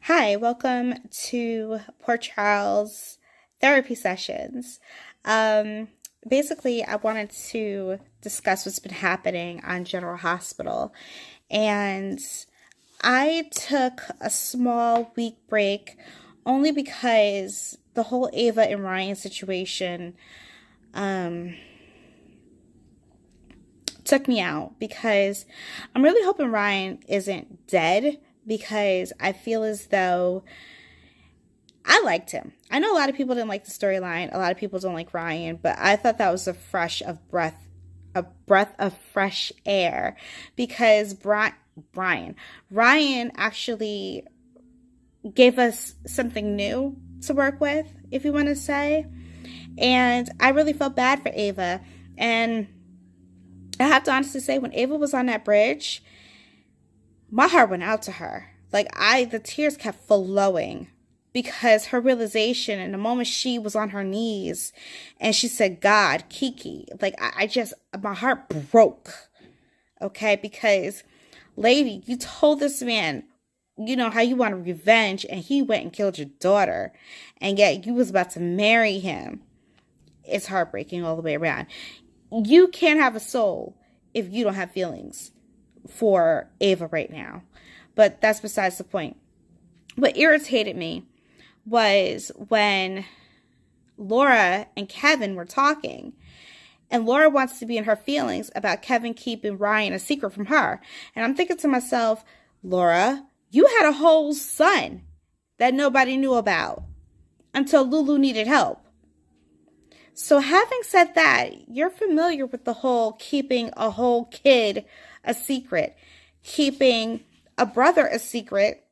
Hi, welcome to Poor Charles therapy sessions. Um, Basically, I wanted to discuss what's been happening on General Hospital. And I took a small week break only because the whole Ava and Ryan situation um, took me out because I'm really hoping Ryan isn't dead because I feel as though I liked him. I know a lot of people didn't like the storyline. A lot of people don't like Ryan, but I thought that was a breath of fresh air because Ryan actually gave us something new to work with, if you want to say. And I really felt bad for Ava. And I have to honestly say, when Ava was on that bridge, my heart went out to her. The tears kept flowing because her realization in the moment she was on her knees and she said, God, Kiki, my heart broke. Okay. Because lady, you told this man, you know, how you wanted revenge and he went and killed your daughter and yet you was about to marry him. It's heartbreaking all the way around. You can't have a soul if you don't have feelings for Ava right now. But that's besides the point. What irritated me was when Laura and Kevin were talking. And Laura wants to be in her feelings about Kevin keeping Ryan a secret from her. And I'm thinking to myself, Laura, you had a whole son that nobody knew about until Lulu needed help. So having said that, you're familiar with the whole keeping a whole kid a secret. Keeping a brother a secret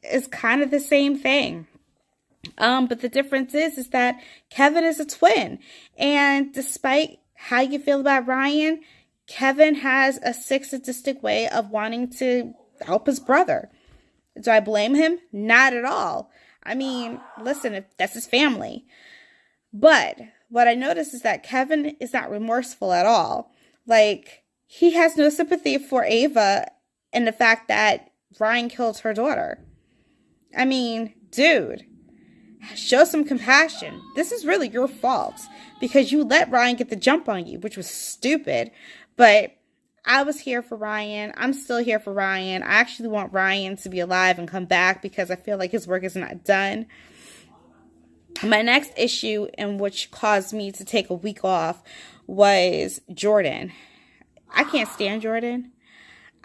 is kind of the same thing. But the difference is that Kevin is a twin. And despite how you feel about Ryan, Kevin has a sick, sadistic way of wanting to help his brother. Do I blame him? Not at all. I mean, listen, if that's his family. But what I noticed is that Kevin is not remorseful at all. He has no sympathy for Ava and the fact that Ryan killed her daughter. I mean, dude, show some compassion. This is really your fault because you let Ryan get the jump on you, which was stupid. But I was here for Ryan. I'm still here for Ryan. I actually want Ryan to be alive and come back because I feel like his work is not done. My next issue, and which caused me to take a week off, was Jordan. I can't stand Jordan.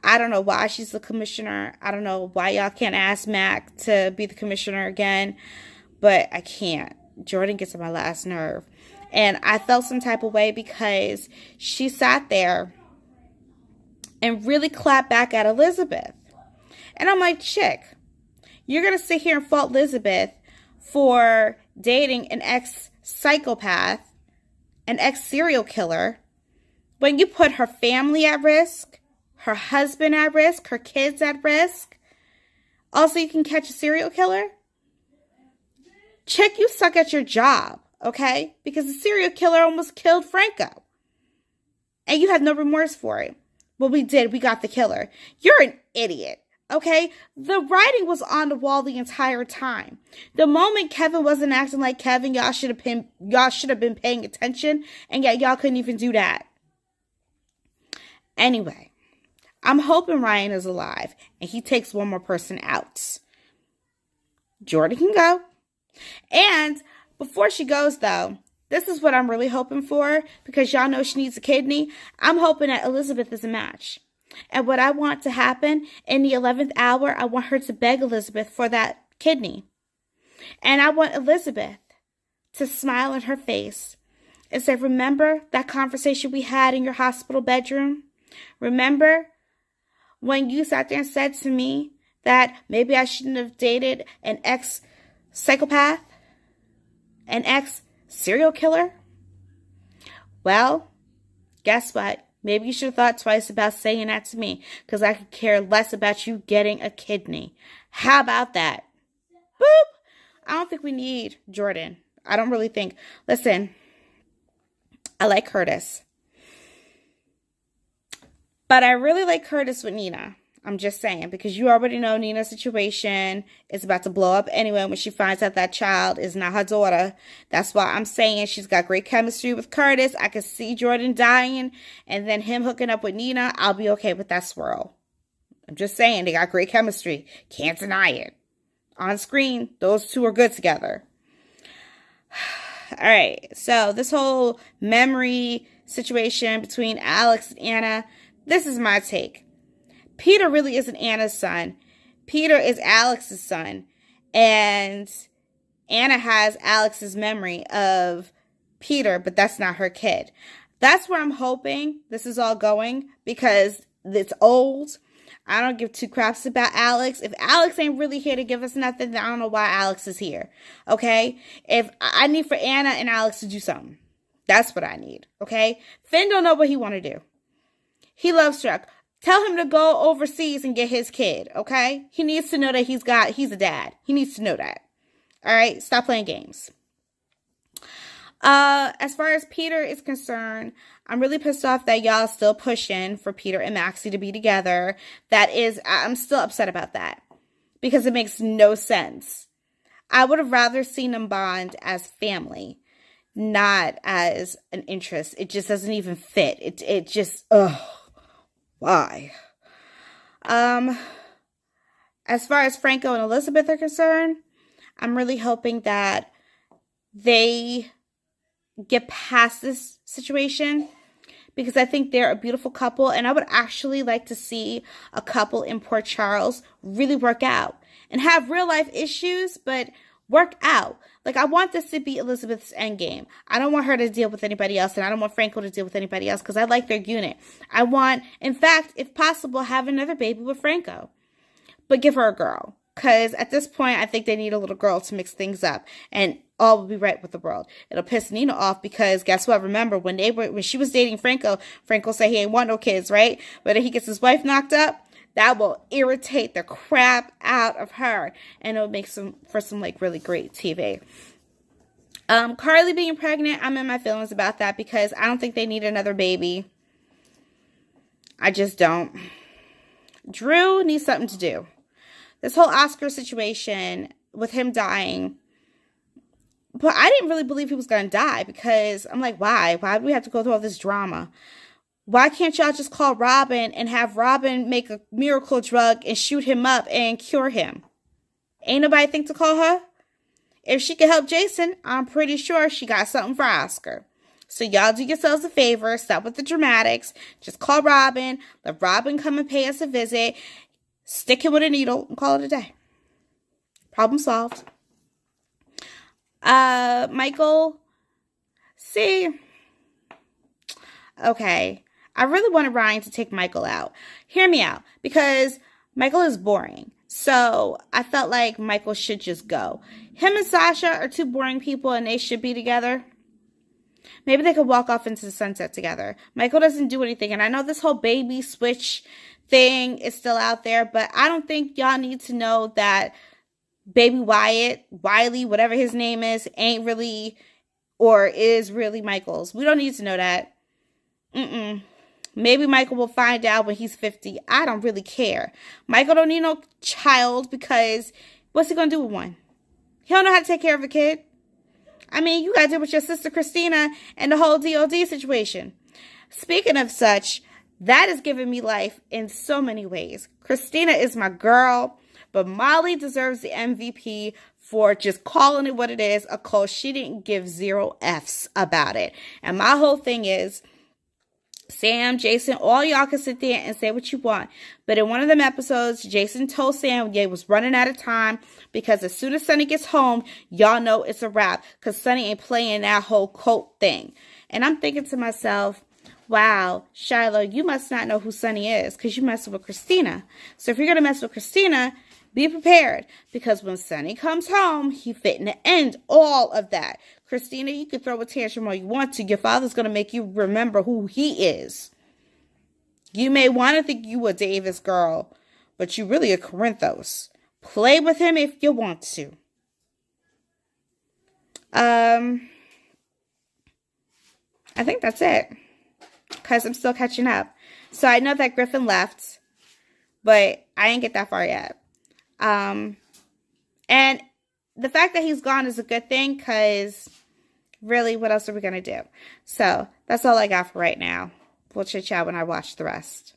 I don't know why she's the commissioner. I don't know why y'all can't ask Mac to be the commissioner again, but I can't. Jordan gets on my last nerve. And I felt some type of way because she sat there and really clapped back at Elizabeth. And I'm like, chick, you're going to sit here and fault Elizabeth for dating an ex-psychopath, an ex-serial killer, when you put her family at risk, her husband at risk, her kids at risk. Also, you can catch a serial killer. Chick, you suck at your job, okay? Because the serial killer almost killed Franco. And you had no remorse for it. Well, we did. We got the killer. You're an idiot. Okay, the writing was on the wall the entire time. The moment Kevin wasn't acting like Kevin, y'all should have been paying attention, and yet y'all couldn't even do that. Anyway, I'm hoping Ryan is alive and he takes one more person out. Jordan can go. And before she goes, though, this is what I'm really hoping for because y'all know she needs a kidney. I'm hoping that Elizabeth is a match. And what I want to happen in the 11th hour, I want her to beg Elizabeth for that kidney. And I want Elizabeth to smile in her face and say, remember that conversation we had in your hospital bedroom? Remember when you sat there and said to me that maybe I shouldn't have dated an ex-psychopath, an ex-serial killer? Well, guess what? Maybe you should have thought twice about saying that to me because I could care less about you getting a kidney. How about that? Boop! I don't think we need Jordan. I don't really think. Listen, I like Curtis. But I really like Curtis with Nina. I'm just saying, because you already know Nina's situation is about to blow up anyway when she finds out that child is not her daughter. That's why I'm saying she's got great chemistry with Curtis. I could see Jordan dying and then him hooking up with Nina. I'll be okay with that swirl. I'm just saying, they got great chemistry. Can't deny it. On screen, those two are good together. All right, so this whole memory situation between Alex and Anna, this is my take. Peter really isn't Anna's son. Peter is Alex's son. And Anna has Alex's memory of Peter, but that's not her kid. That's where I'm hoping this is all going, because it's old. I don't give two craps about Alex. If Alex ain't really here to give us nothing, then I don't know why Alex is here. Okay? If I need for Anna and Alex to do something. That's what I need. Okay? Finn don't know what he want to do. He loves Chuck. Tell him to go overseas and get his kid, okay? He needs to know that he's a dad. He needs to know that. All right? Stop playing games. As far as Peter is concerned, I'm really pissed off that y'all still pushing for Peter and Maxie to be together. I'm still upset about that, because it makes no sense. I would have rather seen them bond as family, not as an interest. It just doesn't even fit. It just, why? As far as Franco and Elizabeth are concerned, I'm really hoping that they get past this situation, because I think they're a beautiful couple, and I would actually like to see a couple in Port Charles really work out and have real life issues, but work out. Like, I want this to be Elizabeth's endgame. I don't want her to deal with anybody else, and I don't want Franco to deal with anybody else, because I like their unit. I want, in fact, if possible, have another baby with Franco, but give her a girl, because at this point, I think they need a little girl to mix things up, and all will be right with the world. It'll piss Nina off, because guess what? Remember, when she was dating Franco said he ain't want no kids, right? But if he gets his wife knocked up, that will irritate the crap out of her, and it'll make for some like really great TV. Carly being pregnant, I'm in my feelings about that, because I don't think they need another baby. I just don't. Drew needs something to do. This whole Oscar situation with him dying, but I didn't really believe he was going to die, because I'm like, why? Why do we have to go through all this drama? Why can't y'all just call Robin and have Robin make a miracle drug and shoot him up and cure him? Ain't nobody think to call her? If she could help Jason, I'm pretty sure she got something for Oscar. So y'all do yourselves a favor. Stop with the dramatics. Just call Robin. Let Robin come and pay us a visit. Stick him with a needle and call it a day. Problem solved. Michael. See. Okay. I really wanted Ryan to take Michael out. Hear me out. Because Michael is boring. So I felt like Michael should just go. Him and Sasha are two boring people, and they should be together. Maybe they could walk off into the sunset together. Michael doesn't do anything. And I know this whole baby switch thing is still out there, but I don't think y'all need to know that baby Wiley, whatever his name is, ain't really or is really Michael's. We don't need to know that. Maybe Michael will find out when he's 50. I don't really care. Michael don't need no child, because what's he going to do with one? He don't know how to take care of a kid. I mean, you got to deal with your sister Christina and the whole DOD situation. Speaking of such, that has given me life in so many ways. Christina is my girl, but Molly deserves the MVP for just calling it what it is, a cult. She didn't give 0 Fs about it. And my whole thing is, Sam, Jason, all y'all can sit there and say what you want. But in one of them episodes, Jason told Sam they was running out of time, because as soon as Sonny gets home, y'all know it's a wrap, because Sonny ain't playing that whole cult thing. And I'm thinking to myself, wow, Shiloh, you must not know who Sonny is, because you messing with Christina. So if you're going to mess with Christina, be prepared, because when Sonny comes home, he fitting to end all of that. Christina, you can throw a tantrum all you want to. Your father's going to make you remember who he is. You may want to think you a Davis girl, but you really a Corinthos. Play with him if you want to. I think that's it, because I'm still catching up. So I know that Griffin left. but I didn't get that far yet. And the fact that he's gone is a good thing, because really, what else are we going to do? So that's all I got for right now. We'll chit chat when I watch the rest.